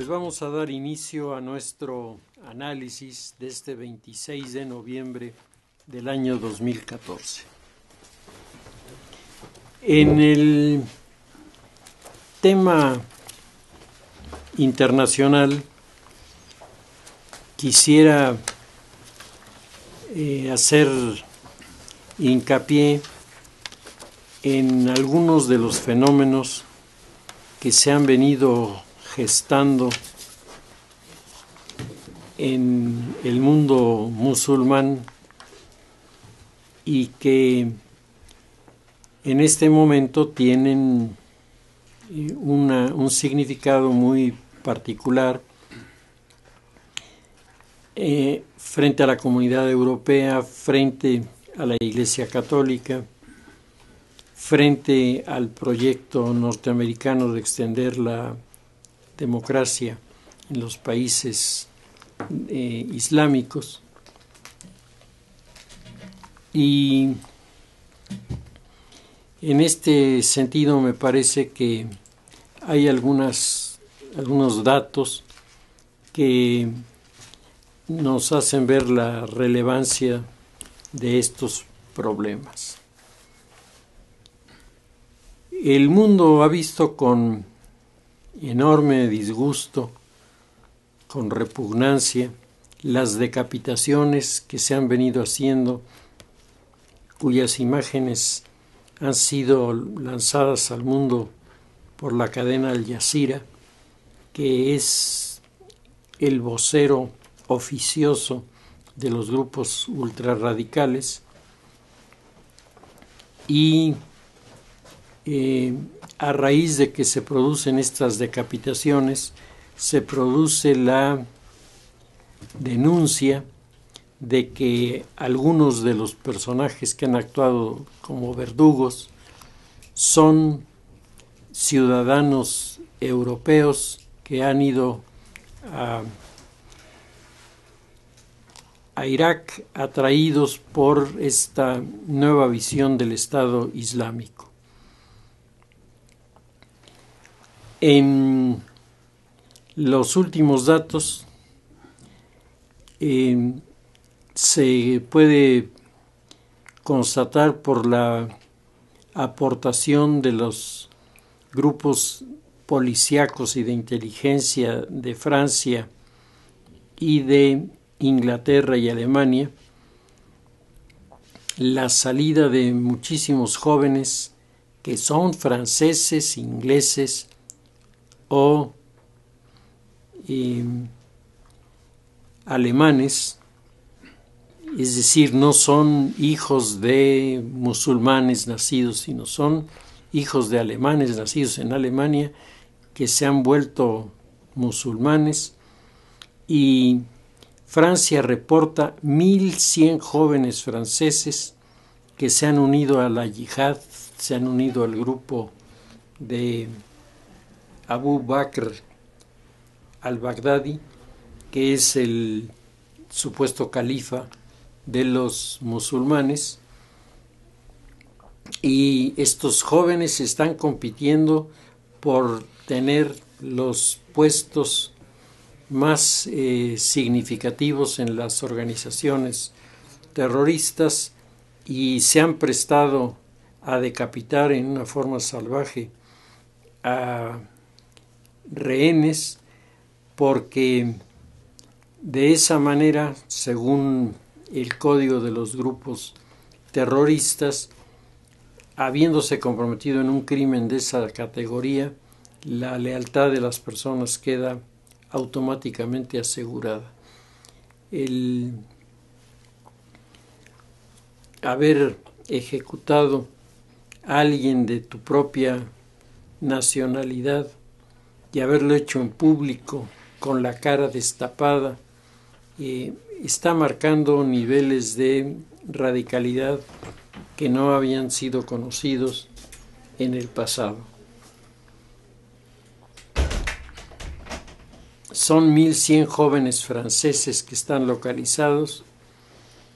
Pues vamos a dar inicio a nuestro análisis de este 26 de noviembre del año 2014. En el tema internacional quisiera hacer hincapié en algunos de los fenómenos que se han venido gestando en el mundo musulmán y que en este momento tienen un significado muy particular frente a la comunidad europea, frente a la Iglesia Católica, frente al proyecto norteamericano de extender la democracia en los países islámicos. Y en este sentido me parece que hay algunos datos que nos hacen ver la relevancia de estos problemas. El mundo ha visto con enorme disgusto, con repugnancia, las decapitaciones que se han venido haciendo, cuyas imágenes han sido lanzadas al mundo por la cadena Al Jazeera, que es el vocero oficioso de los grupos ultrarradicales, y a raíz de que se producen estas decapitaciones, se produce la denuncia de que algunos de los personajes que han actuado como verdugos son ciudadanos europeos que han ido a Irak atraídos por esta nueva visión del Estado Islámico. En los últimos datos se puede constatar por la aportación de los grupos policíacos y de inteligencia de Francia y de Inglaterra y Alemania, la salida de muchísimos jóvenes que son franceses, ingleses o alemanes, es decir, no son hijos de musulmanes nacidos, sino son hijos de alemanes nacidos en Alemania que se han vuelto musulmanes, y Francia reporta 1.100 jóvenes franceses que se han unido a la yihad, se han unido al grupo de Abu Bakr al-Baghdadi, que es el supuesto califa de los musulmanes, y estos jóvenes están compitiendo por tener los puestos más significativos en las organizaciones terroristas, y se han prestado a decapitar en una forma salvaje a rehenes, porque de esa manera, según el código de los grupos terroristas, habiéndose comprometido en un crimen de esa categoría, la lealtad de las personas queda automáticamente asegurada. El haber ejecutado a alguien de tu propia nacionalidad y haberlo hecho en público con la cara destapada está marcando niveles de radicalidad que no habían sido conocidos en el pasado. Son 1.100 jóvenes franceses que están localizados,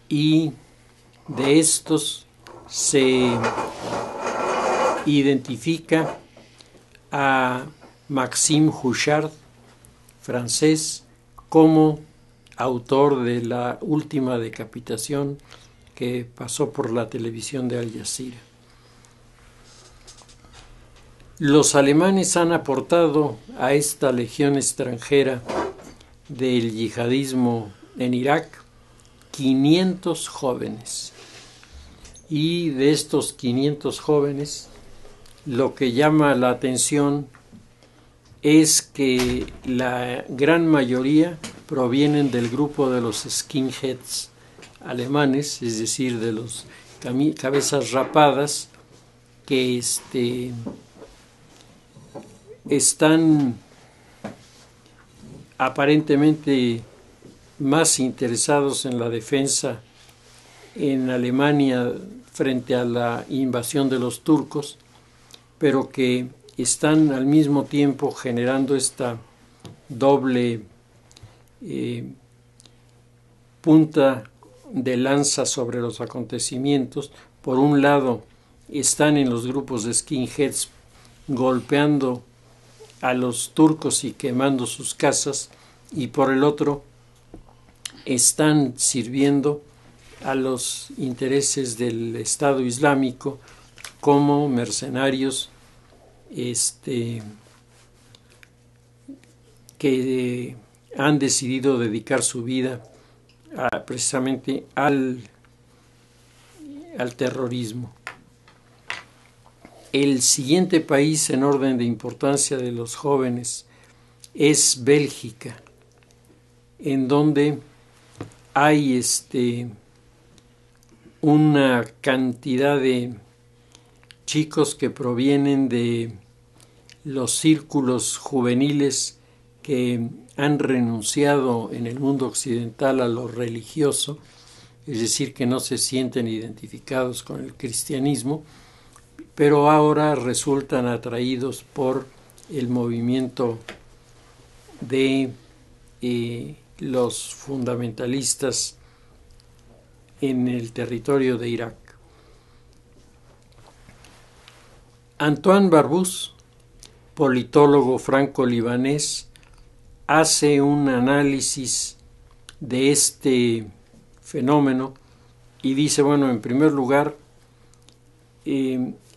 y de estos se identifica a Maxime Houchard, francés, como autor de la última decapitación que pasó por la televisión de Al Jazeera. Los alemanes han aportado a esta legión extranjera del yihadismo en Irak 500 jóvenes. Y de estos 500 jóvenes, lo que llama la atención es que la gran mayoría provienen del grupo de los skinheads alemanes, es decir, de los cabezas rapadas, que están aparentemente más interesados en la defensa en Alemania frente a la invasión de los turcos, pero que están al mismo tiempo generando esta doble punta de lanza sobre los acontecimientos. Por un lado, están en los grupos de skinheads golpeando a los turcos y quemando sus casas, y por el otro están sirviendo a los intereses del Estado Islámico como mercenarios que han decidido dedicar su vida precisamente al terrorismo. El siguiente país en orden de importancia de los jóvenes es Bélgica, en donde hay una cantidad de chicos que provienen de los círculos juveniles que han renunciado en el mundo occidental a lo religioso, es decir, que no se sienten identificados con el cristianismo, pero ahora resultan atraídos por el movimiento de los fundamentalistas en el territorio de Irak. Antoine Barbusse, politólogo franco-libanés, hace un análisis de este fenómeno y dice, bueno, en primer lugar,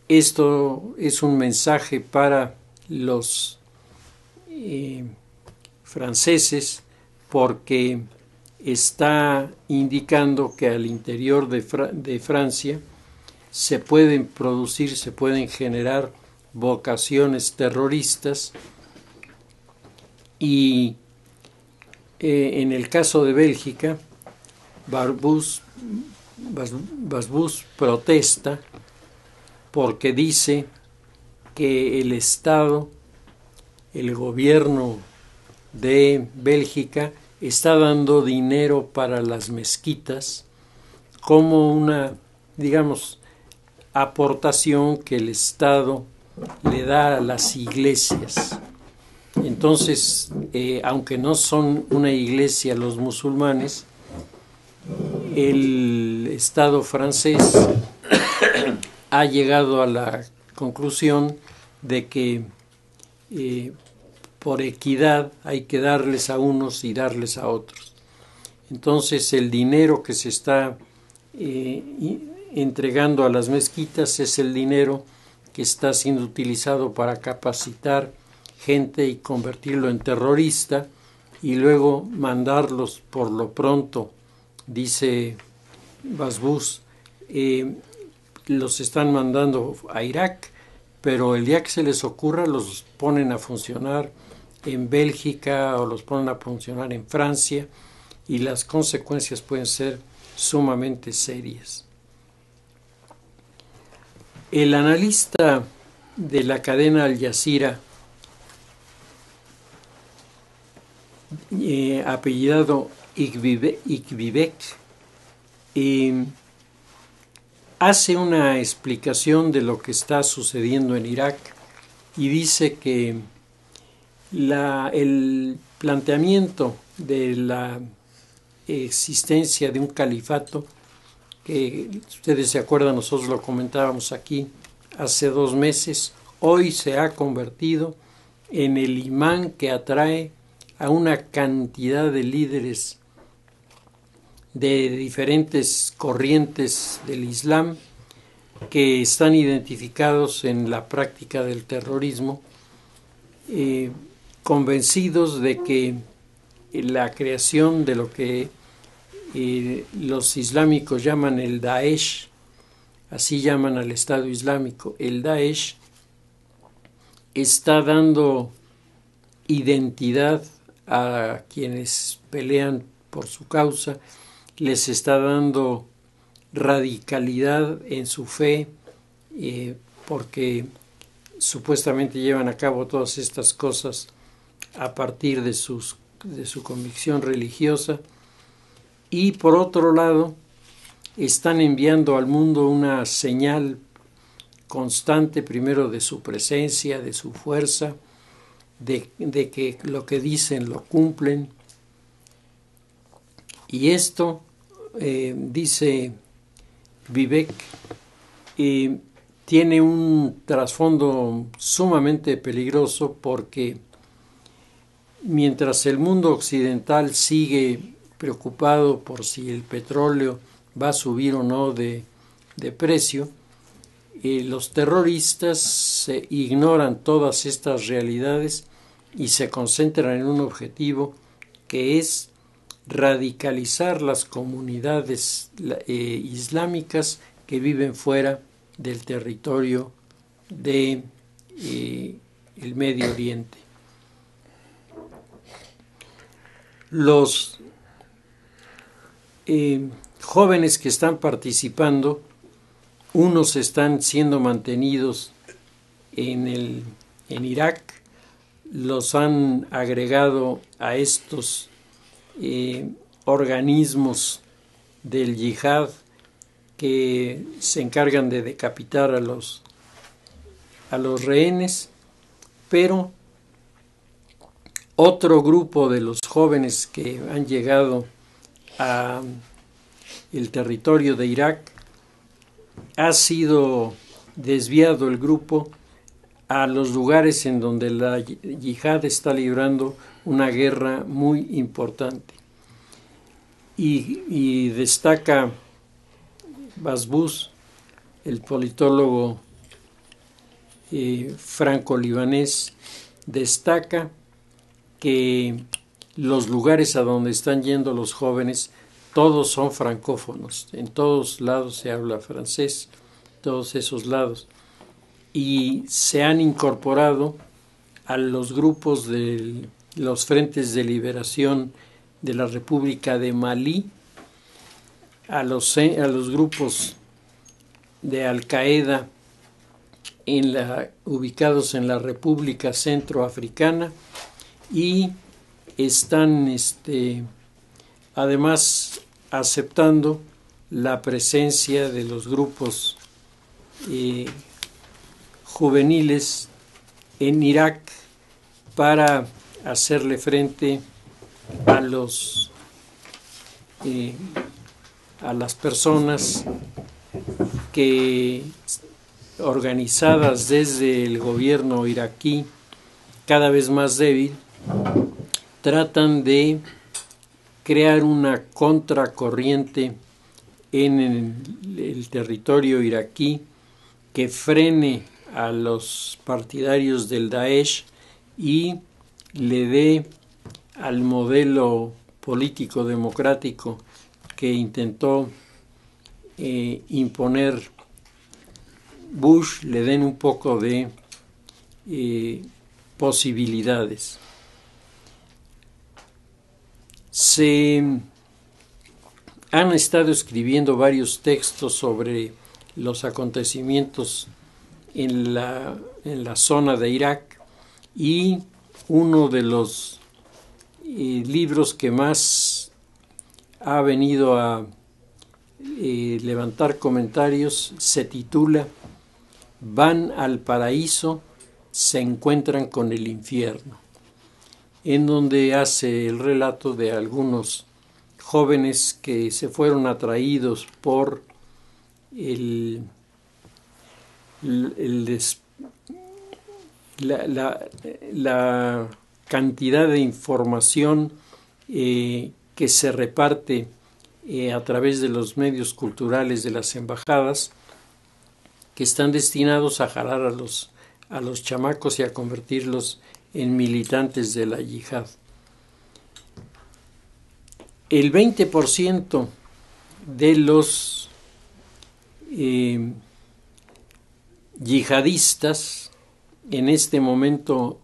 esto es un mensaje para los franceses, porque está indicando que al interior de Francia se pueden generar vocaciones terroristas, y en el caso de Bélgica, Barbusse protesta porque dice que el Estado, el gobierno de Bélgica, está dando dinero para las mezquitas como una, digamos, aportación que el Estado le da a las iglesias. Entonces, aunque no son una iglesia los musulmanes, el Estado francés ha llegado a la conclusión de que por equidad hay que darles a unos y darles a otros. Entonces el dinero que se está entregando a las mezquitas es el dinero que está siendo utilizado para capacitar gente y convertirlo en terrorista, y luego mandarlos por lo pronto, dice Barbusse, los están mandando a Irak, pero el día que se les ocurra los ponen a funcionar en Bélgica o los ponen a funcionar en Francia, y las consecuencias pueden ser sumamente serias. El analista de la cadena Al Jazeera, apellidado Ikvibek, hace una explicación de lo que está sucediendo en Irak y dice que el planteamiento de la existencia de un califato, que ustedes se acuerdan, nosotros lo comentábamos aquí hace 2 meses, hoy se ha convertido en el imán que atrae a una cantidad de líderes de diferentes corrientes del Islam que están identificados en la práctica del terrorismo, convencidos de que la creación de lo que los islámicos llaman el Daesh, así llaman al Estado Islámico, el Daesh está dando identidad a quienes pelean por su causa, les está dando radicalidad en su fe, porque supuestamente llevan a cabo todas estas cosas a partir de su convicción religiosa. Y por otro lado, están enviando al mundo una señal constante, primero de su presencia, de su fuerza, de que lo que dicen lo cumplen. Y esto, dice Vivek, tiene un trasfondo sumamente peligroso, porque mientras el mundo occidental sigue preocupado por si el petróleo va a subir o no de precio, los terroristas ignoran todas estas realidades y se concentran en un objetivo, que es radicalizar las comunidades islámicas que viven fuera del territorio de el Medio Oriente. Los jóvenes que están participando, unos están siendo mantenidos en Irak, los han agregado a estos organismos del yihad que se encargan de decapitar a los rehenes, pero otro grupo de los jóvenes que han llegado a el territorio de Irak ha sido desviado el grupo a los lugares en donde la yihad está librando una guerra muy importante. Y destaca Basbus, el politólogo franco-libanés, destaca que los lugares a donde están yendo los jóvenes todos son francófonos, en todos lados se habla francés, todos esos lados, y se han incorporado a los grupos de los frentes de liberación de la República de Malí, a los grupos de Al-Qaeda ubicados en la República Centroafricana, y están además aceptando la presencia de los grupos juveniles en Irak para hacerle frente a las personas que, organizadas desde el gobierno iraquí, cada vez más débil, tratan de crear una contracorriente en el territorio iraquí que frene a los partidarios del Daesh y le dé al modelo político democrático que intentó imponer Bush, le den un poco de posibilidades. Se han estado escribiendo varios textos sobre los acontecimientos en la zona de Irak, y uno de los libros que más ha venido a levantar comentarios se titula Van al paraíso, se encuentran con el infierno, en donde hace el relato de algunos jóvenes que se fueron atraídos por la cantidad de información que se reparte a través de los medios culturales de las embajadas, que están destinados a jalar a los chamacos y a convertirlos en militantes de la yihad. El 20% de los yihadistas en este momento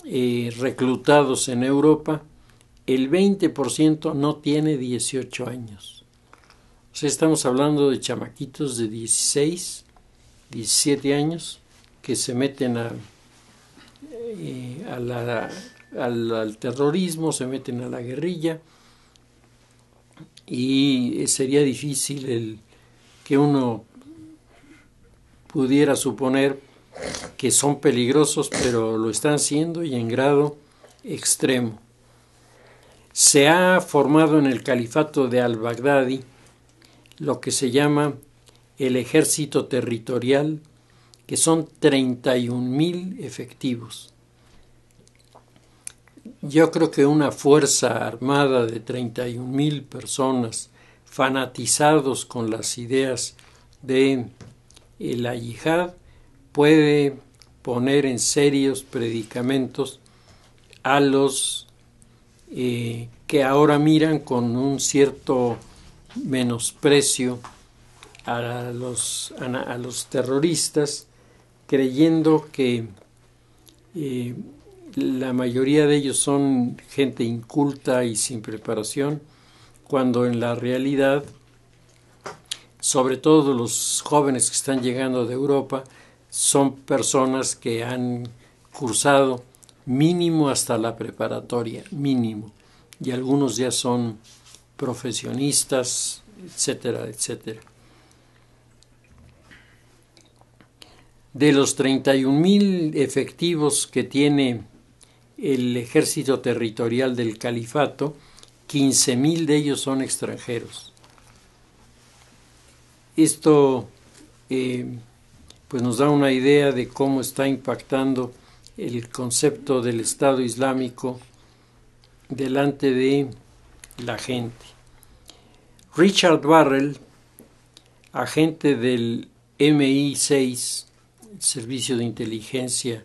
reclutados en Europa, el 20% no tiene 18 años. O sea, estamos hablando de chamaquitos de 16, 17 años que se meten al terrorismo, se meten a la guerrilla, y sería difícil que uno pudiera suponer que son peligrosos, pero lo están haciendo y en grado extremo. Se ha formado en el califato de al-Baghdadi lo que se llama el ejército territorial, que son 31,000 efectivos. Yo creo que una fuerza armada de 31,000 personas fanatizados con las ideas de la yihad puede poner en serios predicamentos a los que ahora miran con un cierto menosprecio a los terroristas, creyendo que la mayoría de ellos son gente inculta y sin preparación, cuando en la realidad, sobre todo los jóvenes que están llegando de Europa, son personas que han cursado mínimo hasta la preparatoria, mínimo, y algunos ya son profesionistas, etcétera, etcétera. De los 31,000 efectivos que tiene el ejército territorial del califato, 15,000 de ellos son extranjeros. Esto pues nos da una idea de cómo está impactando el concepto del Estado Islámico delante de la gente. Richard Burrell, agente del MI6, Servicio de Inteligencia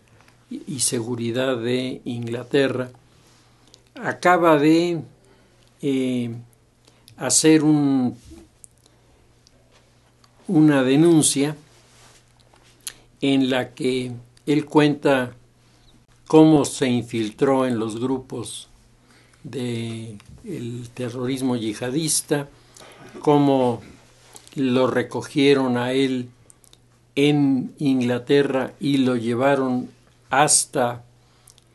y Seguridad de Inglaterra, acaba de hacer una denuncia en la que él cuenta cómo se infiltró en los grupos del terrorismo yihadista, cómo lo recogieron a él en Inglaterra y lo llevaron hasta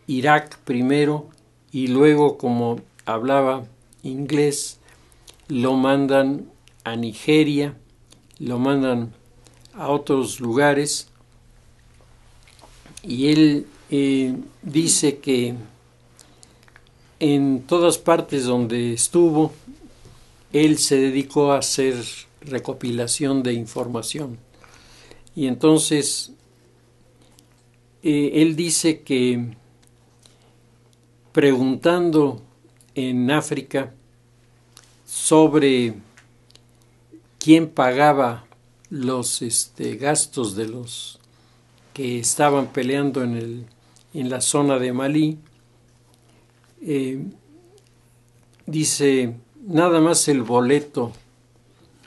Irak primero, y luego, como hablaba inglés, lo mandan a Nigeria, lo mandan a otros lugares, y él dice que en todas partes donde estuvo, él se dedicó a hacer recopilación de información. Y entonces él dice que preguntando en África sobre quién pagaba los gastos de los que estaban peleando en la zona de Malí, dice, nada más el boleto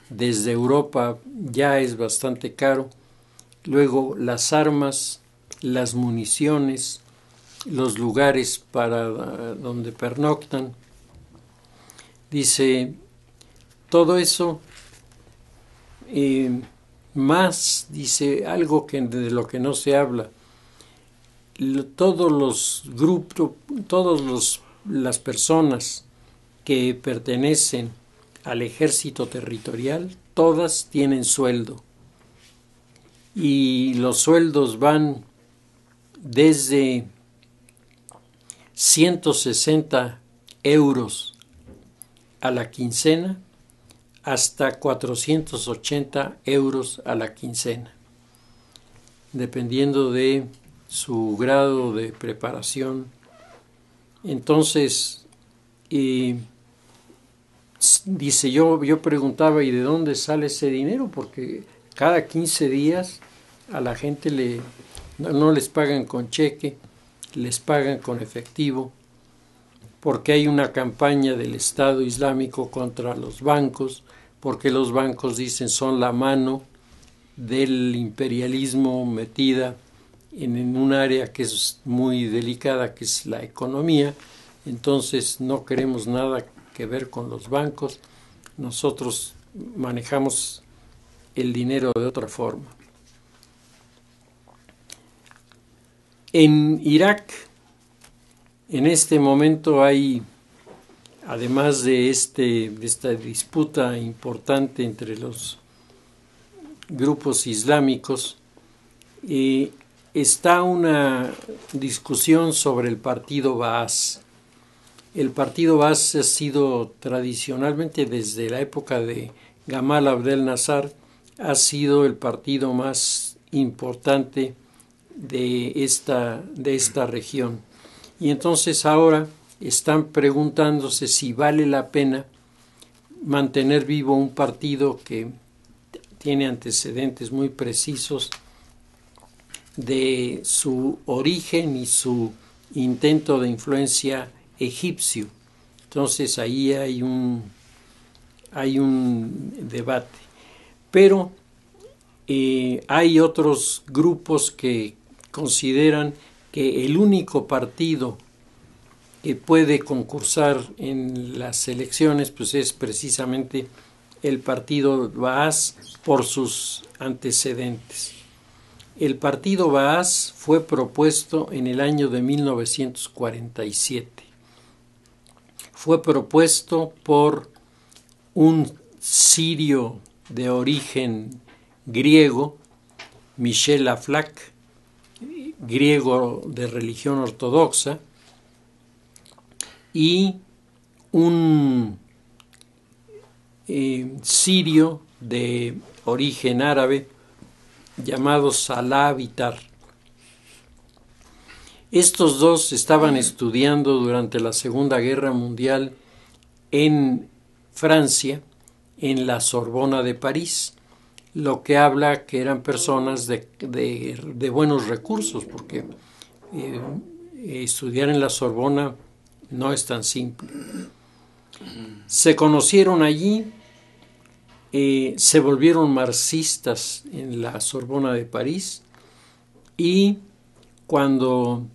desde Europa ya es bastante caro, luego las armas, las municiones, los lugares para donde pernoctan. Dice, todo eso, más, dice, algo de lo que no se habla, todos los grupos, las personas que pertenecen al ejército territorial, todas tienen sueldo. Y los sueldos van desde 160 euros a la quincena hasta 480 euros a la quincena, dependiendo de su grado de preparación Entonces, dice, yo preguntaba, ¿y de dónde sale ese dinero? Porque cada 15 días a la gente no les pagan con cheque, les pagan con efectivo, porque hay una campaña del Estado Islámico contra los bancos, porque los bancos dicen son la mano del imperialismo metida en un área que es muy delicada, que es la economía. Entonces no queremos nada que ver con los bancos, nosotros manejamos el dinero de otra forma. En Irak, en este momento hay, además de esta disputa importante entre los grupos islámicos, está una discusión sobre el partido Baas. El partido Baas ha sido tradicionalmente, desde la época de Gamal Abdel Nasser, ha sido el partido más importante de esta región. Y entonces ahora están preguntándose si vale la pena mantener vivo un partido que tiene antecedentes muy precisos de su origen y su intento de influencia egipcio. Entonces ahí hay un debate. Pero hay otros grupos que consideran que el único partido que puede concursar en las elecciones pues es precisamente el partido Baas por sus antecedentes. El partido Baas fue propuesto en el año de 1947. Fue propuesto por un sirio de origen griego, Michel Aflaq, griego de religión ortodoxa, y un sirio de origen árabe llamado Salah Bitar. Estos dos estaban estudiando durante la Segunda Guerra Mundial en Francia, en la Sorbona de París, lo que habla que eran personas de buenos recursos, porque estudiar en la Sorbona no es tan simple. Se conocieron allí, se volvieron marxistas en la Sorbona de París, y cuando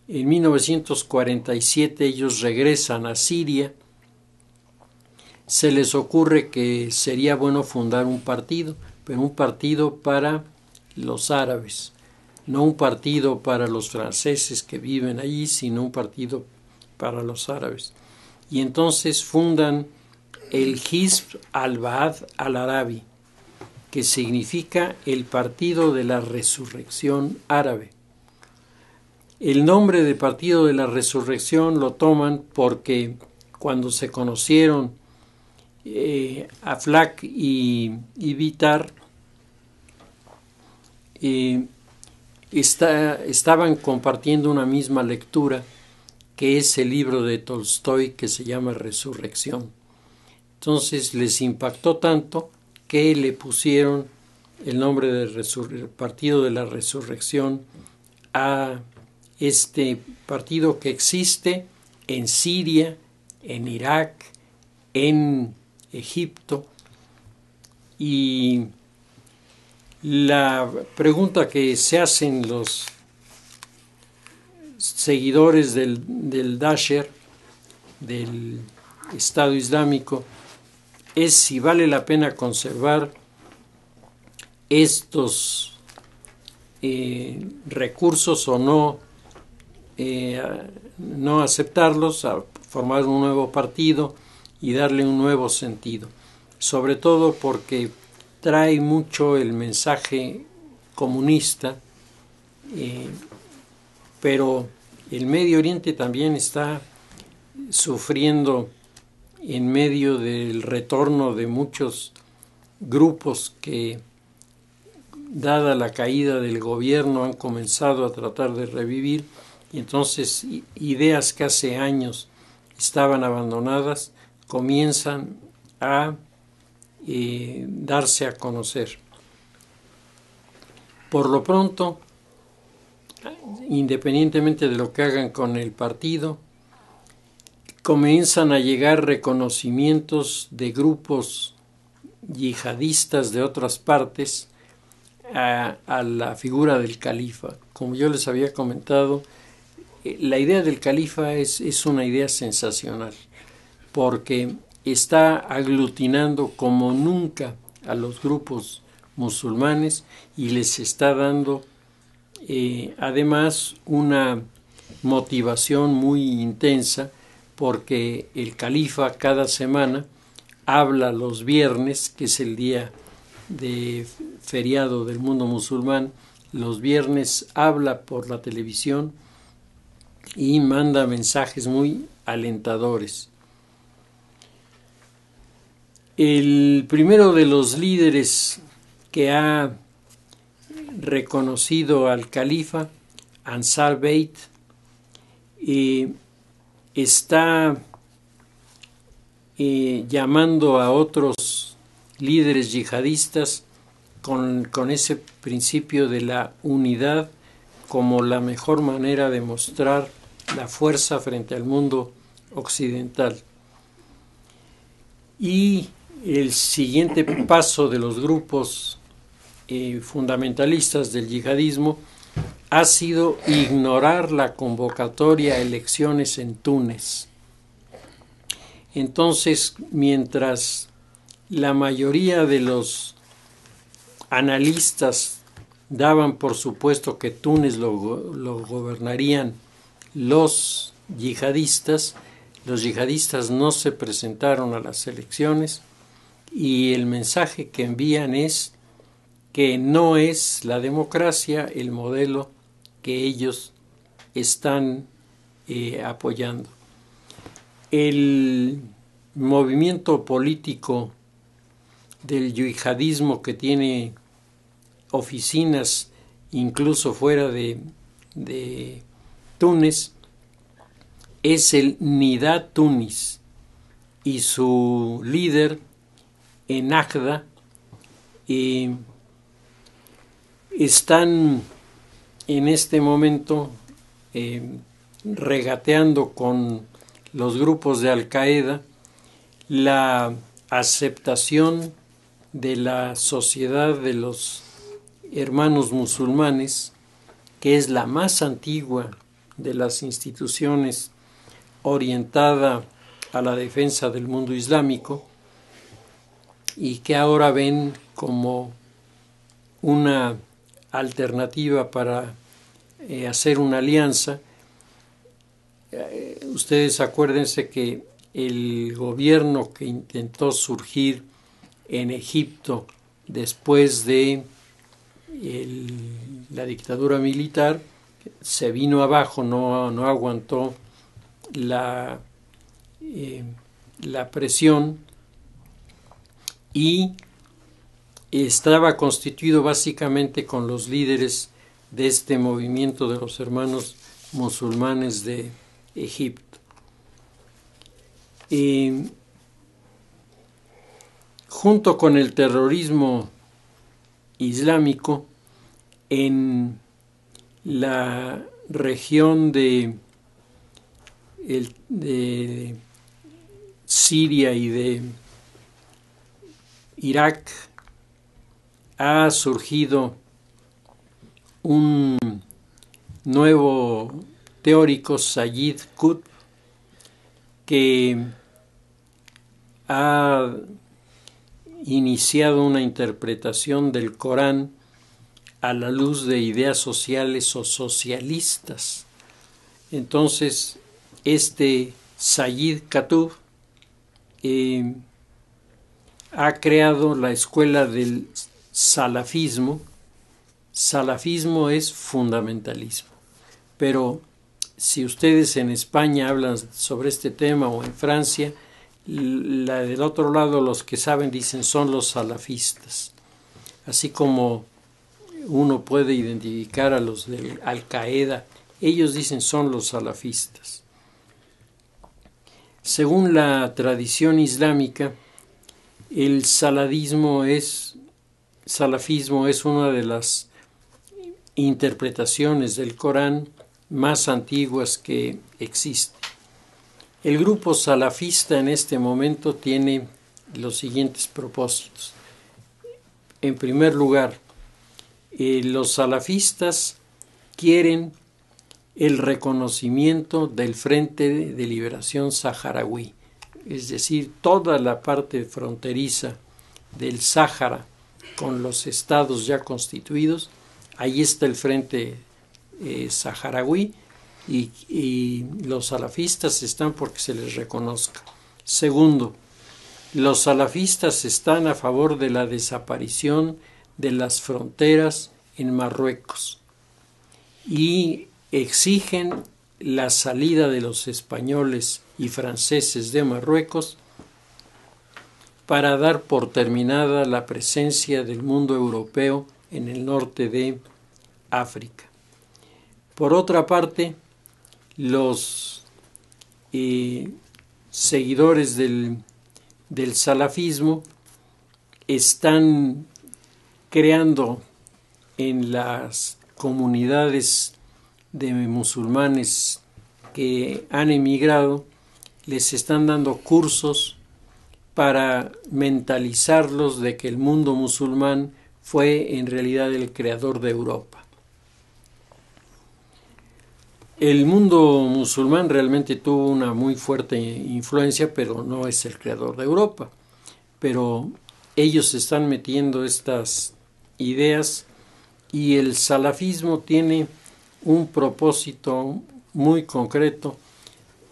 en 1947 ellos regresan a Siria, se les ocurre que sería bueno fundar un partido, pero un partido para los árabes, no un partido para los franceses que viven allí, sino un partido para los árabes. Y entonces fundan el Hizb al-Ba'ath al-Arabi, que significa el Partido de la Resurrección Árabe. El nombre de Partido de la Resurrección lo toman porque cuando se conocieron Aflaq y Bitar, estaban compartiendo una misma lectura, que es el libro de Tolstoy que se llama Resurrección. Entonces les impactó tanto que le pusieron el nombre de Partido de la Resurrección a este partido que existe en Siria, en Irak, en Egipto. Y la pregunta que se hacen los seguidores del Dasher, del Estado Islámico, es si vale la pena conservar estos recursos o no aceptarlos, a formar un nuevo partido y darle un nuevo sentido, sobre todo porque trae mucho el mensaje comunista, pero el Medio Oriente también está sufriendo en medio del retorno de muchos grupos que, dada la caída del gobierno, han comenzado a tratar de revivir, y entonces ideas que hace años estaban abandonadas comienzan a darse a conocer. Por lo pronto, independientemente de lo que hagan con el partido, comienzan a llegar reconocimientos de grupos yihadistas de otras partes a la figura del califa. Como yo les había comentado, la idea del califa es una idea sensacional, porque está aglutinando como nunca a los grupos musulmanes y les está dando además una motivación muy intensa, porque el califa cada semana habla los viernes, que es el día de feriado del mundo musulmán. Los viernes habla por la televisión y manda mensajes muy alentadores. El primero de los líderes que ha reconocido al califa, Ansar Beit, está llamando a otros líderes yihadistas con ese principio de la unidad como la mejor manera de mostrar la fuerza frente al mundo occidental. Y el siguiente paso de los grupos fundamentalistas del yihadismo ha sido ignorar la convocatoria a elecciones en Túnez. Entonces, mientras la mayoría de los analistas daban por supuesto que Túnez lo gobernarían los yihadistas no se presentaron a las elecciones, y el mensaje que envían es que no es la democracia el modelo que ellos están apoyando. El movimiento político del yihadismo, que tiene oficinas incluso fuera de Túnez, es el Nida Tunis, y su líder Ennahda están en este momento regateando con los grupos de Al-Qaeda la aceptación de la Sociedad de los Hermanos Musulmanes, que es la más antigua de las instituciones orientada a la defensa del mundo islámico, y que ahora ven como una alternativa para hacer una alianza. Ustedes acuérdense que el gobierno que intentó surgir en Egipto después de la dictadura militar se vino abajo, no aguantó la presión, y estaba constituido básicamente con los líderes de este movimiento de los hermanos musulmanes de Egipto. Junto con el terrorismo islámico, en la región de Siria y de Irak ha surgido un nuevo teórico, Sayyid Qutb, que ha iniciado una interpretación del Corán a la luz de ideas sociales o socialistas. Entonces, este Sayyid Qutb ha creado la escuela del salafismo. Salafismo es fundamentalismo, pero si ustedes en España hablan sobre este tema, o en Francia, del otro lado los que saben dicen son los salafistas. Así como uno puede identificar a los de Al-Qaeda Ellos dicen son los salafistas. Según la tradición islámica, el salafismo es una de las interpretaciones del Corán más antiguas que existe. El grupo salafista en este momento tiene los siguientes propósitos. En primer lugar, los salafistas quieren el reconocimiento del Frente de Liberación Saharaui, es decir, toda la parte fronteriza del Sáhara con los estados ya constituidos. Ahí está el Frente Saharaui y los salafistas están porque se les reconozca. Segundo, los salafistas están a favor de la desaparición de las fronteras en Marruecos y exigen la salida de los españoles y franceses de Marruecos para dar por terminada la presencia del mundo europeo en el norte de África. Por otra parte, los seguidores del salafismo están creando en las comunidades de musulmanes que han emigrado, les están dando cursos para mentalizarlos de que el mundo musulmán fue en realidad el creador de Europa. El mundo musulmán realmente tuvo una muy fuerte influencia, pero no es el creador de Europa. Pero ellos están metiendo estas ideas y el salafismo tiene un propósito muy concreto,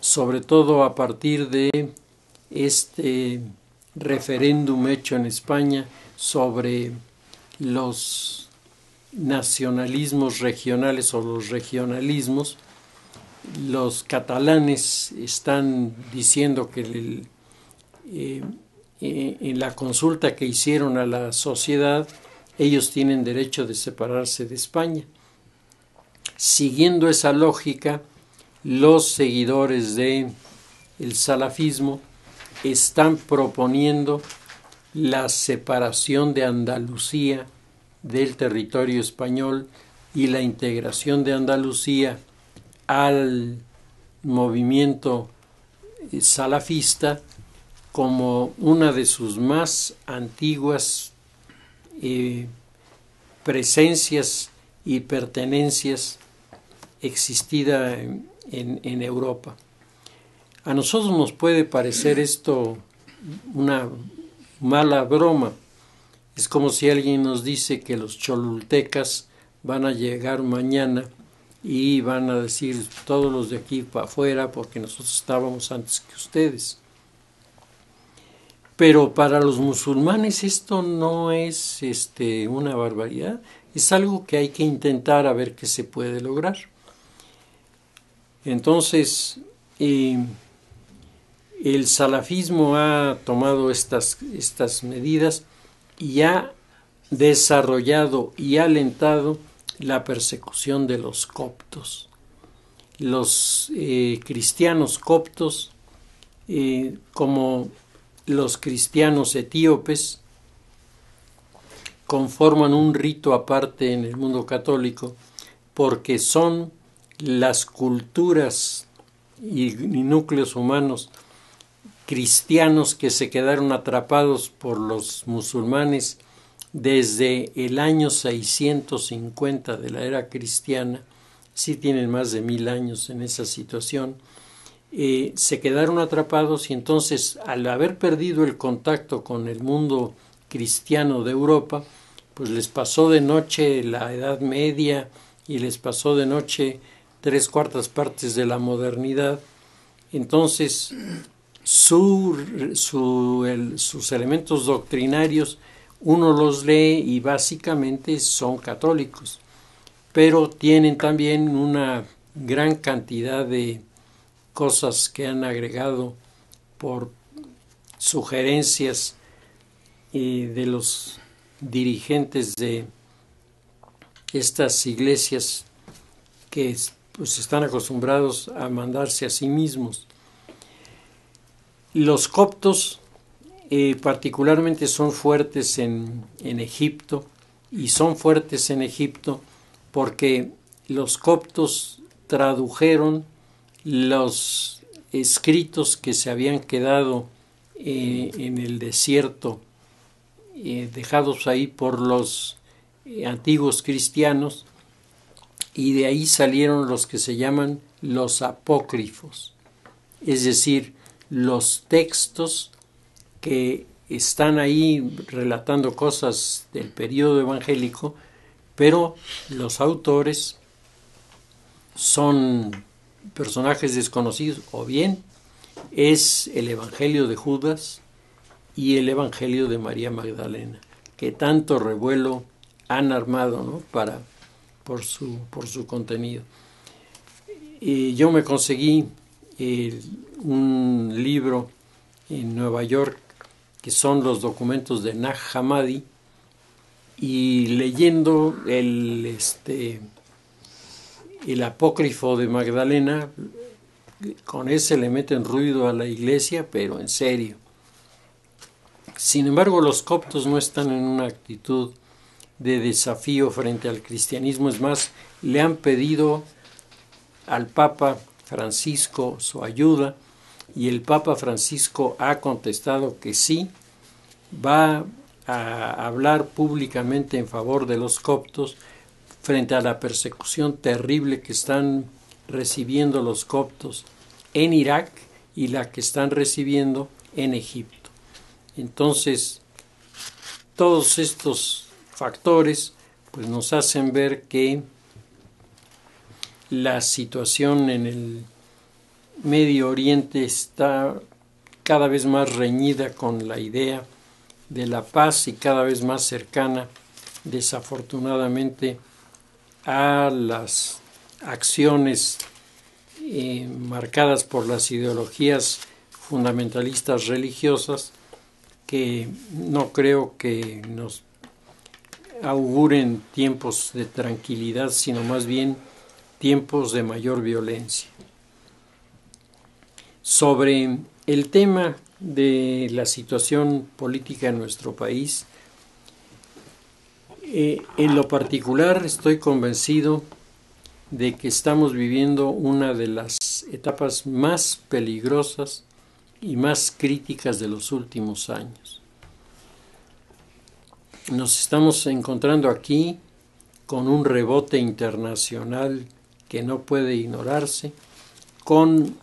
sobre todo a partir de este referéndum hecho en España sobre los nacionalismos regionales o los regionalismos. Los catalanes están diciendo que en la consulta que hicieron a la sociedad, ellos tienen derecho de separarse de España. Siguiendo esa lógica, los seguidores del salafismo están proponiendo la separación de Andalucía del territorio español y la integración de Andalucía al movimiento salafista como una de sus más antiguas presencias y pertenencias existida en Europa. A nosotros nos puede parecer esto una mala broma. Es como si alguien nos dice que los cholultecas van a llegar mañana y van a decir todos los de aquí para afuera porque nosotros estábamos antes que ustedes. Pero para los musulmanes esto no es una barbaridad, es algo que hay que intentar a ver qué se puede lograr. Entonces, el salafismo ha tomado estas medidas y ha desarrollado y alentado la persecución de los coptos. Los cristianos coptos, como los cristianos etíopes, conforman un rito aparte en el mundo católico porque son las culturas y núcleos humanos cristianos que se quedaron atrapados por los musulmanes desde el año 650 de la era cristiana. Sí tienen más de 1000 años en esa situación. Se quedaron atrapados y entonces, al haber perdido el contacto con el mundo cristiano de Europa, pues les pasó de noche la Edad Media y les pasó de noche 3/4 partes de la modernidad. Entonces, sus elementos doctrinarios uno los lee y básicamente son católicos, pero tienen también una gran cantidad de cosas que han agregado por sugerencias de los dirigentes de estas iglesias que pues están acostumbrados a mandarse a sí mismos. Los coptos particularmente son fuertes en Egipto, y son fuertes en Egipto porque los coptos tradujeron los escritos que se habían quedado en el desierto, dejados ahí por los antiguos cristianos, y de ahí salieron los que se llaman los apócrifos, es decir, los textos que están ahí relatando cosas del periodo evangélico, pero los autores son personajes desconocidos, o bien es el Evangelio de Judas y el Evangelio de María Magdalena, que tanto revuelo han armado, ¿no? por su contenido. Yo me conseguí un libro en Nueva York que son los documentos de Nag Hammadi, y leyendo el apócrifo de Magdalena, con ese le meten ruido a la iglesia, pero en serio. Sin embargo, los coptos no están en una actitud de desafío frente al cristianismo. Es más, le han pedido al Papa Francisco su ayuda, y el Papa Francisco ha contestado que sí, va a hablar públicamente en favor de los coptos frente a la persecución terrible que están recibiendo los coptos en Irak y la que están recibiendo en Egipto. Entonces, todos estos factores pues nos hacen ver que la situación en el Medio Oriente está cada vez más reñida con la idea de la paz y cada vez más cercana, desafortunadamente, a las acciones marcadas por las ideologías fundamentalistas religiosas, que no creo que nos auguren tiempos de tranquilidad, sino más bien tiempos de mayor violencia. Sobre el tema de la situación política en nuestro país, en lo particular estoy convencido de que estamos viviendo una de las etapas más peligrosas y más críticas de los últimos años. Nos estamos encontrando aquí con un rebote internacional que no puede ignorarse, con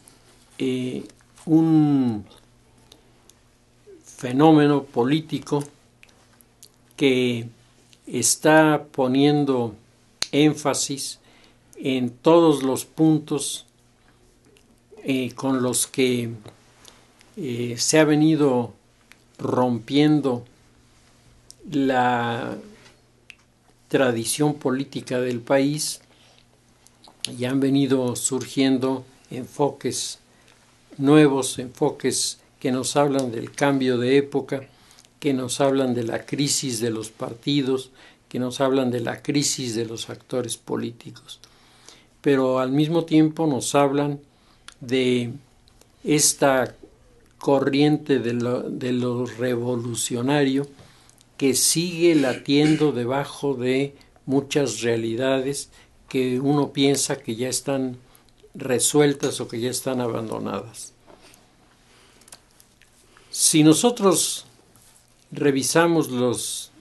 un fenómeno político que está poniendo énfasis en todos los puntos con los que se ha venido rompiendo la tradición política del país, y han venido surgiendo enfoques nuevos, enfoques que nos hablan del cambio de época, que nos hablan de la crisis de los partidos, que nos hablan de la crisis de los actores políticos. Pero al mismo tiempo nos hablan de esta corriente de lo revolucionario que sigue latiendo debajo de muchas realidades que uno piensa que ya están resueltas o que ya están abandonadas. Si nosotros revisamos los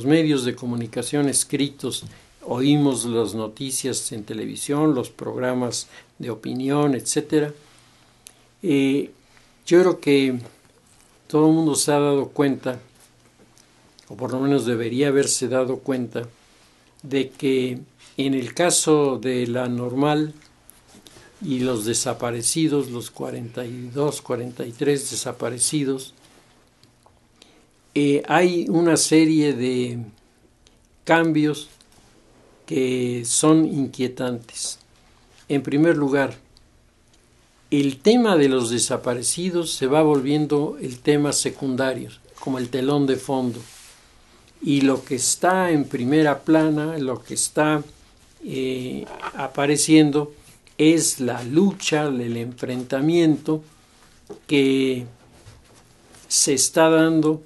medios de comunicación escritos, oímos las noticias en televisión, los programas de opinión, etc., yo creo que todo el mundo se ha dado cuenta, o por lo menos debería haberse dado cuenta, de que en el caso de la Normal y los desaparecidos, los 42, 43 desaparecidos, hay una serie de cambios que son inquietantes. En primer lugar, el tema de los desaparecidos se va volviendo el tema secundario, como el telón de fondo. Y lo que está en primera plana, lo que está apareciendo, es la lucha, el enfrentamiento que se está dando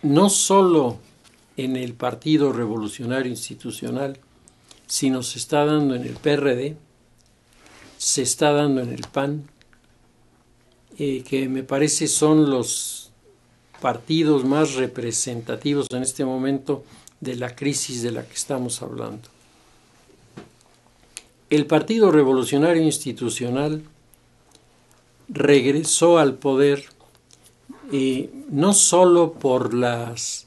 no solo en el Partido Revolucionario Institucional, sino se está dando en el PRD, se está dando en el PAN, que me parece son los partidos más representativos en este momento de la crisis de la que estamos hablando. El Partido Revolucionario Institucional regresó al poder no solo por las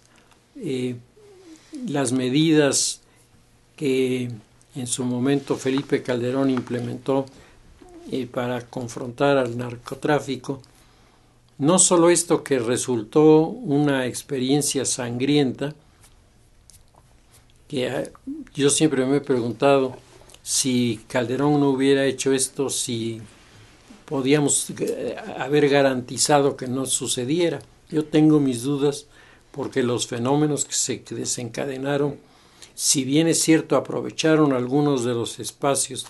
medidas que en su momento Felipe Calderón implementó para confrontar al narcotráfico, no solo esto que resultó una experiencia sangrienta, que yo siempre me he preguntado si Calderón no hubiera hecho esto, si podíamos haber garantizado que no sucediera. Yo tengo mis dudas porque los fenómenos que se desencadenaron, si bien es cierto aprovecharon algunos de los espacios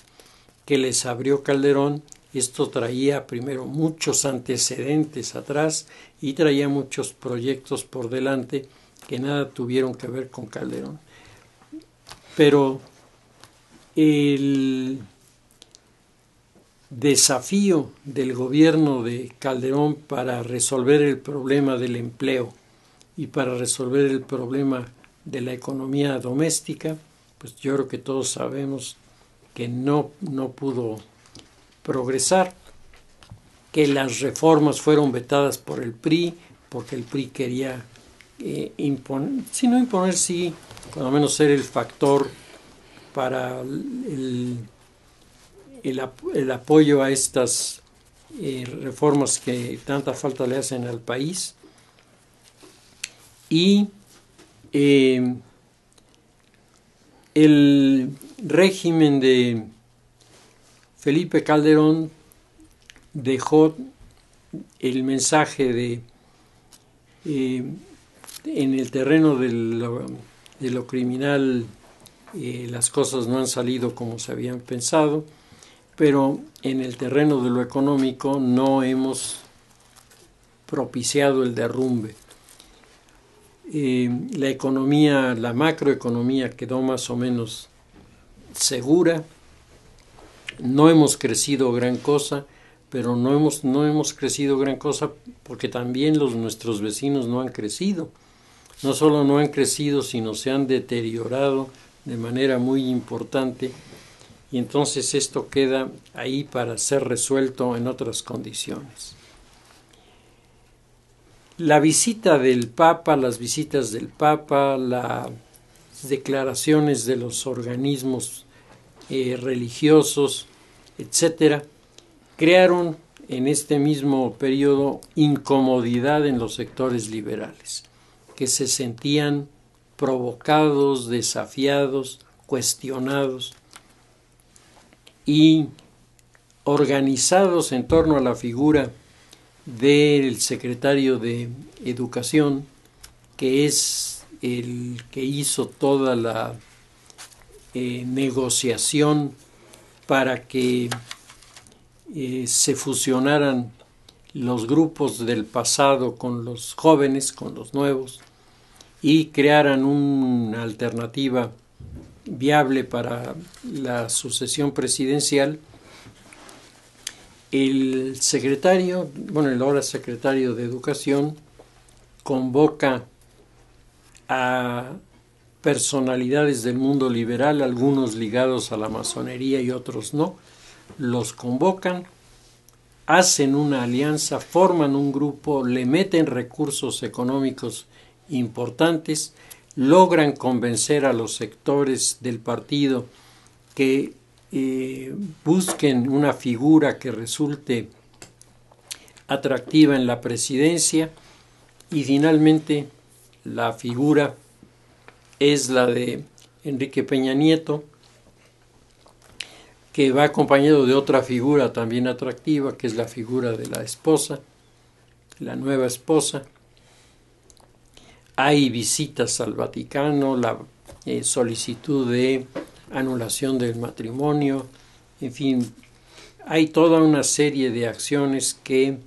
que les abrió Calderón, esto traía primero muchos antecedentes atrás y traía muchos proyectos por delante que nada tuvieron que ver con Calderón. Pero el desafío del gobierno de Calderón para resolver el problema del empleo y para resolver el problema de la economía doméstica, pues yo creo que todos sabemos que no pudo progresar, que las reformas fueron vetadas por el PRI, porque el PRI quería imponer, si no imponer, sí, cuando menos ser el factor para el apoyo a estas reformas que tanta falta le hacen al país. Y el régimen de Felipe Calderón dejó el mensaje de en el terreno de lo criminal las cosas no han salido como se habían pensado, pero en el terreno de lo económico no hemos propiciado el derrumbe. La economía, la macroeconomía quedó más o menos segura. No hemos crecido gran cosa, pero no hemos crecido gran cosa porque también nuestros vecinos no han crecido. No solo no han crecido, sino se han deteriorado de manera muy importante, y entonces esto queda ahí para ser resuelto en otras condiciones. La visita del Papa, las visitas del Papa, las declaraciones de los organismos religiosos, etcétera, crearon en este mismo periodo incomodidad en los sectores liberales, que se sentían provocados, desafiados, cuestionados y organizados en torno a la figura del secretario de Educación, que es el que hizo toda la negociación para que se fusionaran los grupos del pasado con los jóvenes, con los nuevos, y crearan una alternativa viable para la sucesión presidencial. El secretario, el ahora secretario de Educación, convoca a personalidades del mundo liberal, algunos ligados a la masonería y otros no, los convocan, hacen una alianza, forman un grupo, le meten recursos económicos importantes, logran convencer a los sectores del partido que busquen una figura que resulte atractiva en la presidencia, y finalmente la figura es la de Enrique Peña Nieto, que va acompañado de otra figura también atractiva, que es la figura de la esposa, la nueva esposa. Hay visitas al Vaticano, la solicitud de anulación del matrimonio, en fin, hay toda una serie de acciones que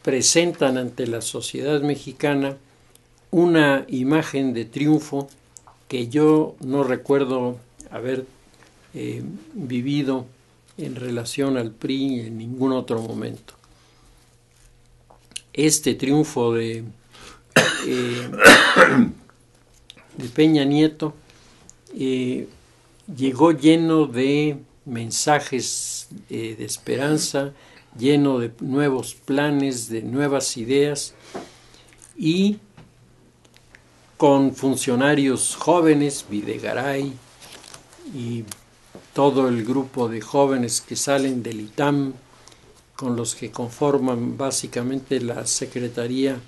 presentan ante la sociedad mexicana una imagen de triunfo que yo no recuerdo haber vivido en relación al PRI en ningún otro momento. Este triunfo de Peña Nieto llegó lleno de mensajes de esperanza, lleno de nuevos planes, de nuevas ideas, y con funcionarios jóvenes, Videgaray y todo el grupo de jóvenes que salen del ITAM, con los que conforman básicamente la Secretaría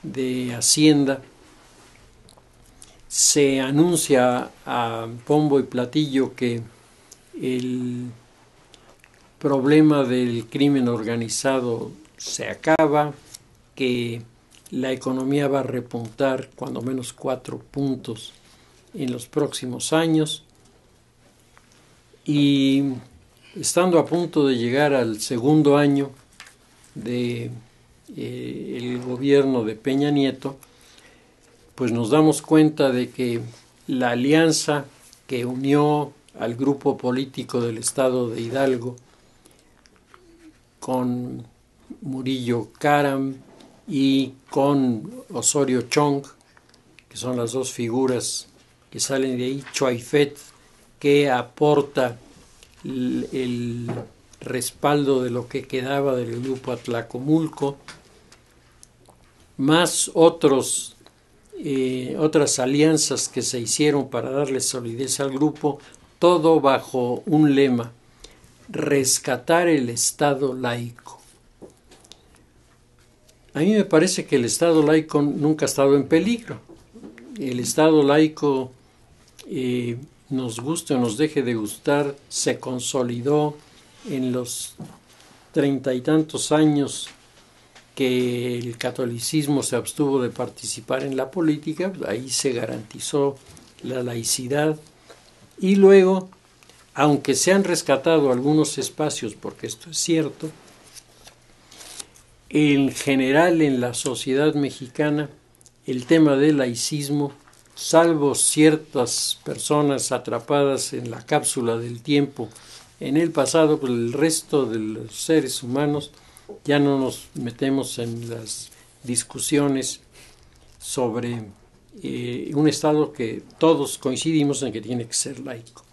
de Hacienda. Se anuncia a bombo y platillo que el problema del crimen organizado se acaba, que la economía va a repuntar cuando menos 4 puntos en los próximos años, y estando a punto de llegar al segundo año de el gobierno de Peña Nieto, pues nos damos cuenta de que la alianza que unió al grupo político del estado de Hidalgo con Murillo Karam y con Osorio Chong, que son las dos figuras que salen de ahí, Choaifet, que aporta el respaldo de lo que quedaba del grupo Atlacomulco, más otras alianzas que se hicieron para darle solidez al grupo, todo bajo un lema: rescatar el Estado laico. A mí me parece que el Estado laico nunca ha estado en peligro. El Estado laico, nos guste o nos deje de gustar, se consolidó en los 30 y tantos años que el catolicismo se abstuvo de participar en la política. Ahí se garantizó la laicidad, y luego, aunque se han rescatado algunos espacios, porque esto es cierto, en general en la sociedad mexicana el tema del laicismo, salvo ciertas personas atrapadas en la cápsula del tiempo en el pasado, pues el resto de los seres humanos ya no nos metemos en las discusiones sobre un Estado que todos coincidimos en que tiene que ser laico.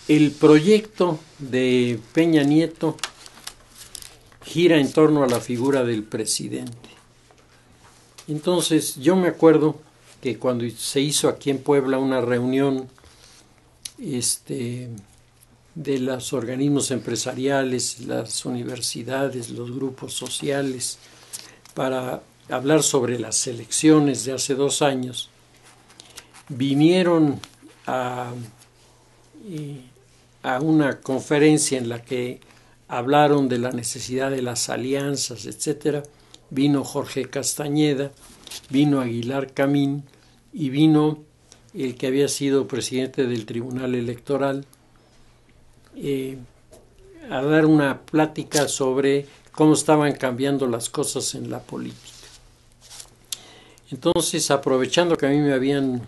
El proyecto de Peña Nieto gira en torno a la figura del presidente. Entonces, yo me acuerdo que cuando se hizo aquí en Puebla una reunión de los organismos empresariales, las universidades, los grupos sociales, para hablar sobre las elecciones de hace 2 años, vinieron a una conferencia en la que hablaron de la necesidad de las alianzas, etcétera. Vino Jorge Castañeda, vino Aguilar Camín y vino el que había sido presidente del Tribunal Electoral a dar una plática sobre cómo estaban cambiando las cosas en la política. Entonces, aprovechando que a mí me habían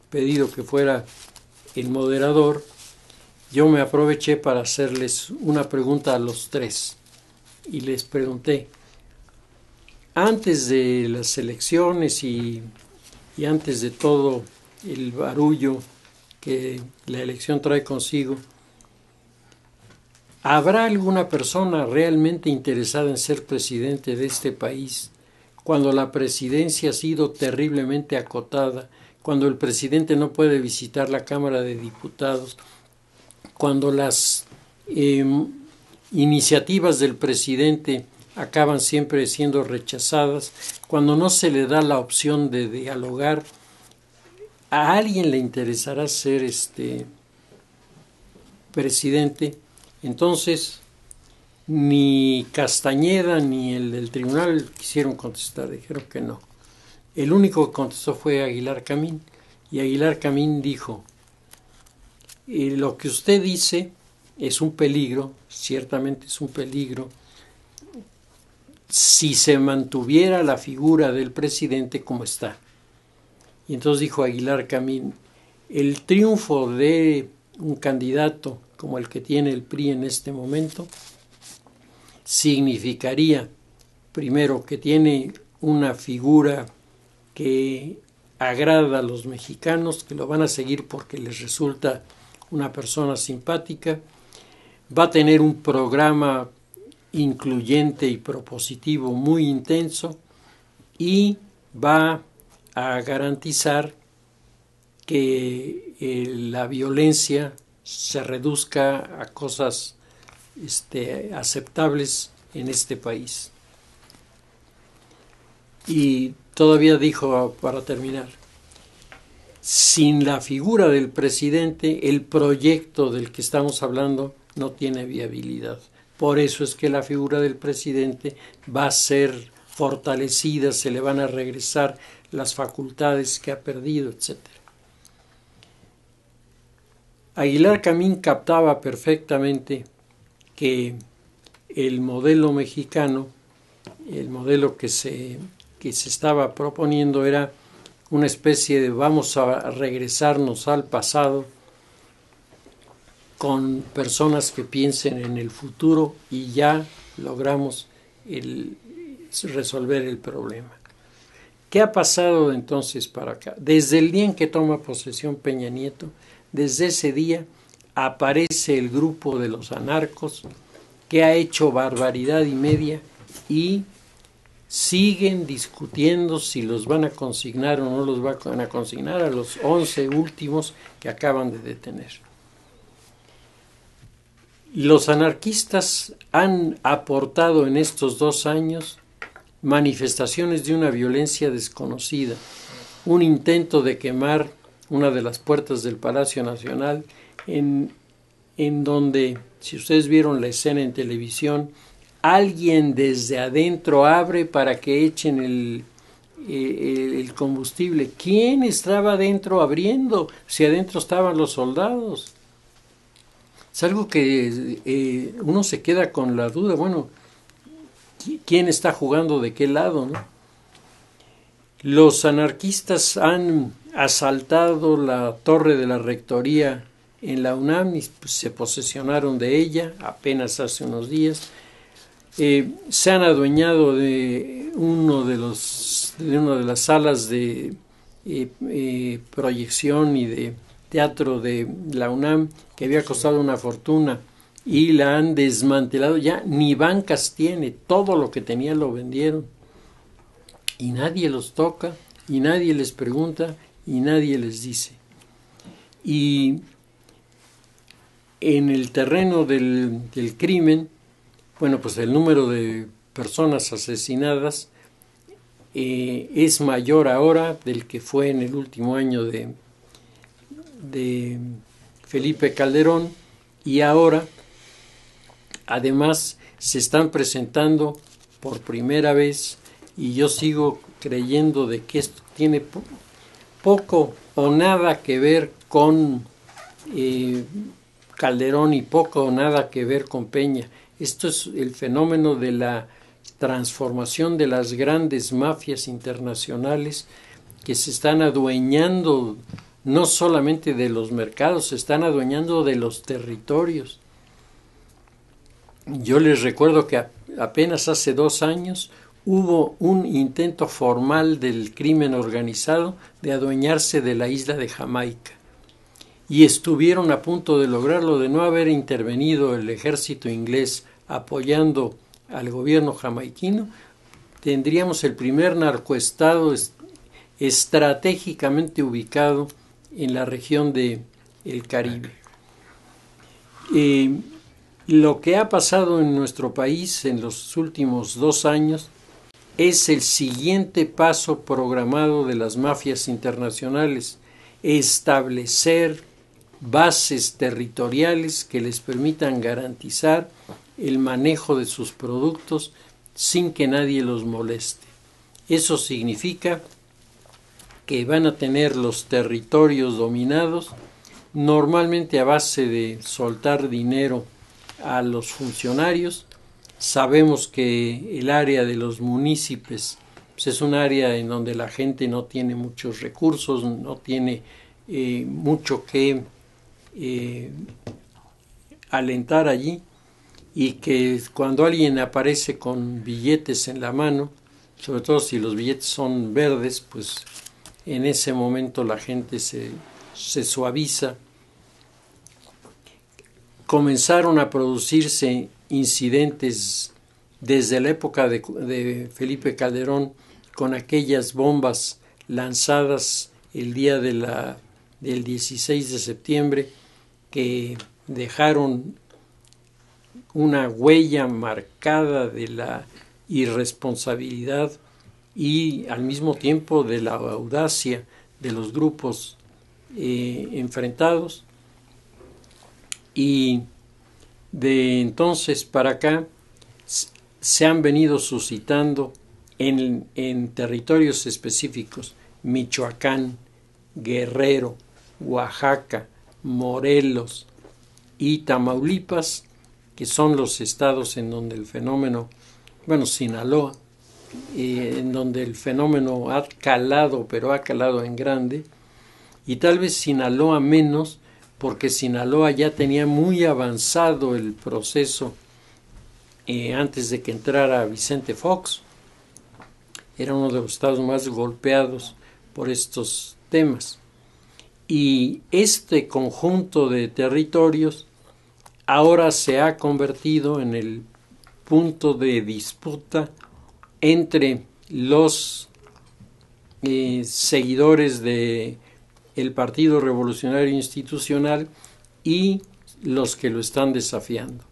pedido que fuera el moderador, yo me aproveché para hacerles una pregunta a los 3 y les pregunté: antes de las elecciones y antes de todo el barullo que la elección trae consigo, ¿habrá alguna persona realmente interesada en ser presidente de este país cuando la presidencia ha sido terriblemente acotada, cuando el presidente no puede visitar la Cámara de Diputados, cuando las iniciativas del presidente acaban siempre siendo rechazadas, cuando no se le da la opción de dialogar? ¿A alguien le interesará ser presidente? Entonces, ni Castañeda ni el del tribunal quisieron contestar, dijeron que no. El único que contestó fue Aguilar Camín, y Aguilar Camín dijo: lo que usted dice es un peligro, ciertamente es un peligro, si se mantuviera la figura del presidente como está. Y entonces dijo Aguilar Camín: el triunfo de un candidato como el que tiene el PRI en este momento significaría, primero, que tiene una figura que agrada a los mexicanos, que lo van a seguir porque les resulta una persona simpática, va a tener un programa incluyente y propositivo muy intenso, y va a garantizar que la violencia se reduzca a cosas aceptables en este país. Y todavía dijo, para terminar: sin la figura del presidente, el proyecto del que estamos hablando no tiene viabilidad. Por eso es que la figura del presidente va a ser fortalecida, se le van a regresar las facultades que ha perdido, etc. Aguilar Camín captaba perfectamente que el modelo mexicano, el modelo que se estaba proponiendo, era una especie de vamos a regresarnos al pasado con personas que piensen en el futuro y ya logramos resolver el problema. ¿Qué ha pasado entonces para acá? Desde el día en que toma posesión Peña Nieto, desde ese día aparece el grupo de los anarcos, que ha hecho barbaridad y media, y siguen discutiendo si los van a consignar o no los van a consignar a los 11 últimos que acaban de detener. Los anarquistas han aportado en estos 2 años manifestaciones de una violencia desconocida, un intento de quemar una de las puertas del Palacio Nacional, en donde, si ustedes vieron la escena en televisión, alguien desde adentro abre para que echen el combustible. ¿Quién estaba adentro abriendo? Si adentro estaban los soldados. Es algo que uno se queda con la duda, bueno, ¿quién está jugando de qué lado, no? Los anarquistas han asaltado la torre de la rectoría en la UNAM y se posesionaron de ella apenas hace unos días. Se han adueñado de una de las salas de proyección y de teatro de la UNAM, que había costado una fortuna, y la han desmantelado. Ya ni bancas tiene, todo lo que tenía lo vendieron, y nadie los toca, y nadie les pregunta, y nadie les dice. Y en el terreno del crimen, bueno, pues el número de personas asesinadas es mayor ahora del que fue en el último año de Felipe Calderón, y ahora además se están presentando por primera vez, y yo sigo creyendo de que esto tiene poco o nada que ver con Calderón y poco o nada que ver con Peña. Esto es el fenómeno de la transformación de las grandes mafias internacionales que se están adueñando no solamente de los mercados, se están adueñando de los territorios. Yo les recuerdo que apenas hace 2 años hubo un intento formal del crimen organizado de adueñarse de la isla de Jamaica, y estuvieron a punto de lograrlo. De no haber intervenido el ejército inglés apoyando al gobierno jamaiquino, tendríamos el primer narcoestado estratégicamente ubicado en la región del Caribe. Lo que ha pasado en nuestro país en los últimos 2 años es el siguiente paso programado de las mafias internacionales: establecer bases territoriales que les permitan garantizar el manejo de sus productos sin que nadie los moleste. Eso significa que van a tener los territorios dominados, normalmente a base de soltar dinero a los funcionarios. Sabemos que el área de los municipios pues es un área en donde la gente no tiene muchos recursos, no tiene mucho que alentar allí, y que cuando alguien aparece con billetes en la mano, sobre todo si los billetes son verdes, pues en ese momento la gente se suaviza. Comenzaron a producirse incidentes desde la época de Felipe Calderón, con aquellas bombas lanzadas el día del 16 de septiembre que dejaron una huella marcada de la irresponsabilidad y al mismo tiempo de la audacia de los grupos enfrentados. Y de entonces para acá se han venido suscitando en territorios específicos: Michoacán, Guerrero, Oaxaca, Morelos y Tamaulipas, que son los estados en donde el fenómeno, Sinaloa, en donde el fenómeno ha calado, pero ha calado en grande, y tal vez Sinaloa menos, porque Sinaloa ya tenía muy avanzado el proceso antes de que entrara Vicente Fox. Era uno de los estados más golpeados por estos temas. Y este conjunto de territorios ahora se ha convertido en el punto de disputa entre los seguidores de el Partido Revolucionario Institucional y los que lo están desafiando.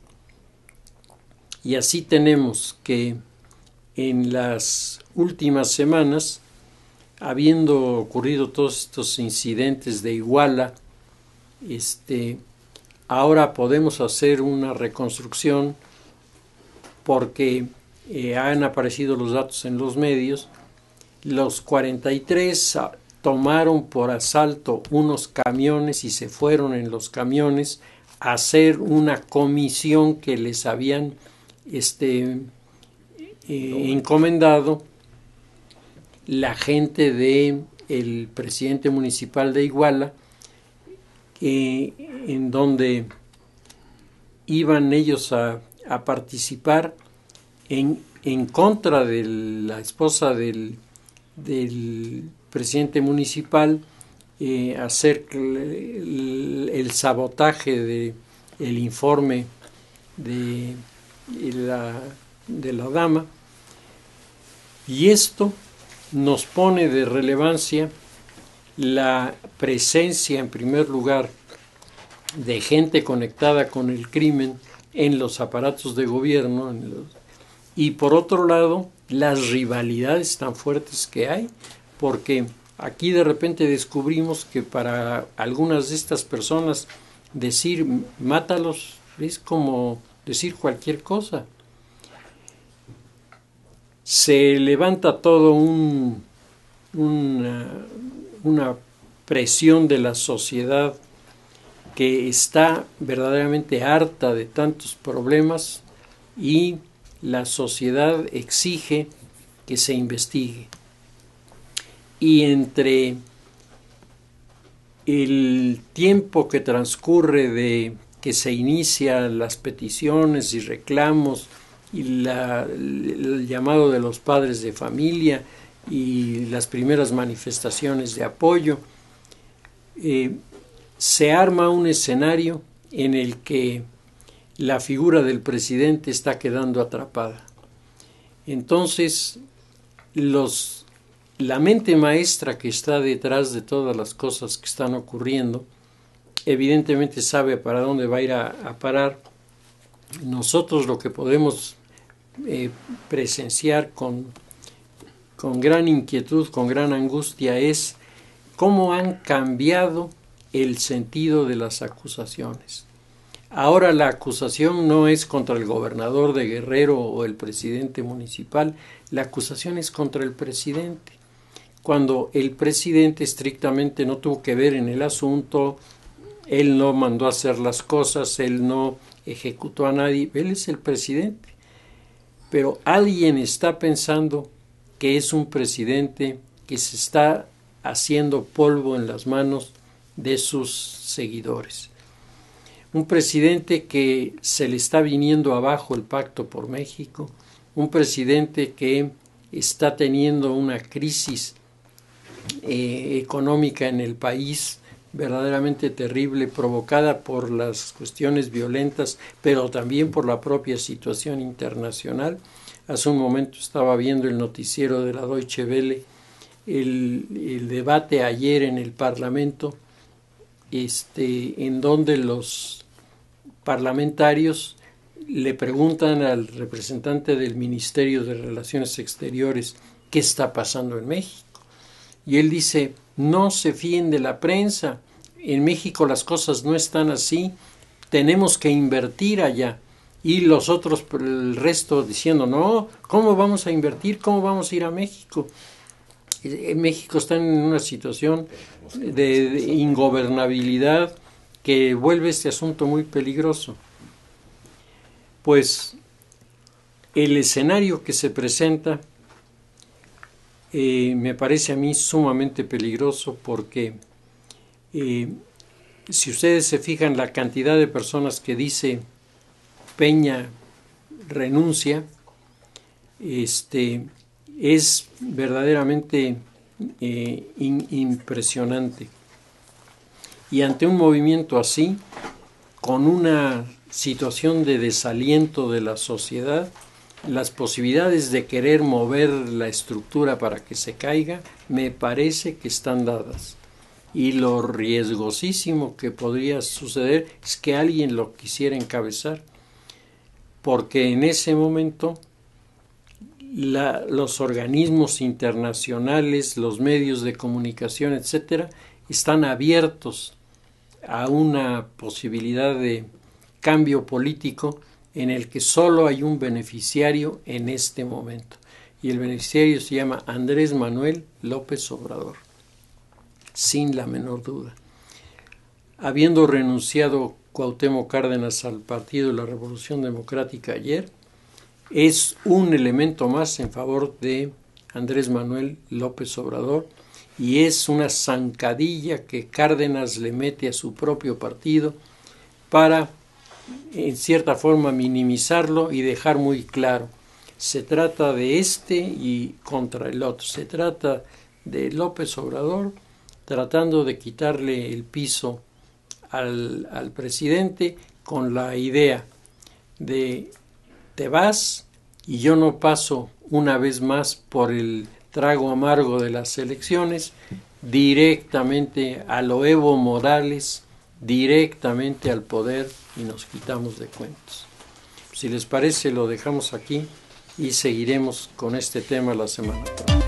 Y así tenemos que en las últimas semanas, habiendo ocurrido todos estos incidentes de Iguala, ahora podemos hacer una reconstrucción porque han aparecido los datos en los medios. Los 43 tomaron por asalto unos camiones y se fueron en los camiones a hacer una comisión que les habían encomendado la gente del presidente municipal de Iguala, en donde iban ellos a participar en contra de la esposa del presidente municipal, hacer el sabotaje del informe de la dama. Y esto nos pone de relevancia la presencia, en primer lugar, de gente conectada con el crimen en los aparatos de gobierno, y por otro lado, las rivalidades tan fuertes que hay, porque aquí de repente descubrimos que para algunas de estas personas decir mátalos es como decir cualquier cosa. Se levanta todo una presión de la sociedad que está verdaderamente harta de tantos problemas, y la sociedad exige que se investigue. Y entre el tiempo que transcurre de que se inician las peticiones y reclamos y el llamado de los padres de familia y las primeras manifestaciones de apoyo, se arma un escenario en el que la figura del presidente está quedando atrapada. Entonces, la mente maestra que está detrás de todas las cosas que están ocurriendo, evidentemente sabe para dónde va a ir a parar. Nosotros lo que podemos presenciar con gran inquietud, con gran angustia, es cómo han cambiado el sentido de las acusaciones. Ahora la acusación no es contra el gobernador de Guerrero o el presidente municipal, la acusación es contra el presidente. cuando el presidente estrictamente no tuvo que ver en el asunto, él no mandó a hacer las cosas, él no ejecutó a nadie, él es el presidente. Pero alguien está pensando que es un presidente que se está haciendo polvo en las manos de sus seguidores. Un presidente que se le está viniendo abajo el Pacto por México, un presidente que está teniendo una crisis económica en el país verdaderamente terrible, provocada por las cuestiones violentas, pero también por la propia situación internacional. Hace un momento estaba viendo el noticiero de la Deutsche Welle, el debate ayer en el Parlamento, en donde los parlamentarios le preguntan al representante del Ministerio de Relaciones Exteriores qué está pasando en México. Y él dice, no se fíen de la prensa, en México las cosas no están así, tenemos que invertir allá. Y los otros, el resto diciendo, no, ¿cómo vamos a invertir? ¿Cómo vamos a ir a México? México está en una situación de ingobernabilidad que vuelve este asunto muy peligroso. Pues el escenario que se presenta me parece a mí sumamente peligroso porque si ustedes se fijan la cantidad de personas que dice Peña renuncia, es verdaderamente impresionante. Y ante un movimiento así, con una situación de desaliento de la sociedad, las posibilidades de querer mover la estructura para que se caiga, me parece que están dadas. Y lo riesgosísimo que podría suceder es que alguien lo quisiera encabezar, porque en ese momento los organismos internacionales, los medios de comunicación, etcétera, están abiertos a una posibilidad de cambio político en el que solo hay un beneficiario en este momento. Y el beneficiario se llama Andrés Manuel López Obrador, sin la menor duda. Habiendo renunciado Cuauhtémoc Cárdenas al Partido de la Revolución Democrática ayer, es un elemento más en favor de Andrés Manuel López Obrador y es una zancadilla que Cárdenas le mete a su propio partido para, en cierta forma, minimizarlo y dejar muy claro, se trata de este y contra el otro, se trata de López Obrador tratando de quitarle el piso al presidente con la idea de te vas y yo no paso una vez más por el trago amargo de las elecciones, directamente a lo Evo Morales, directamente al poder y nos quitamos de cuentos. Si les parece, lo dejamos aquí y seguiremos con este tema la semana próxima.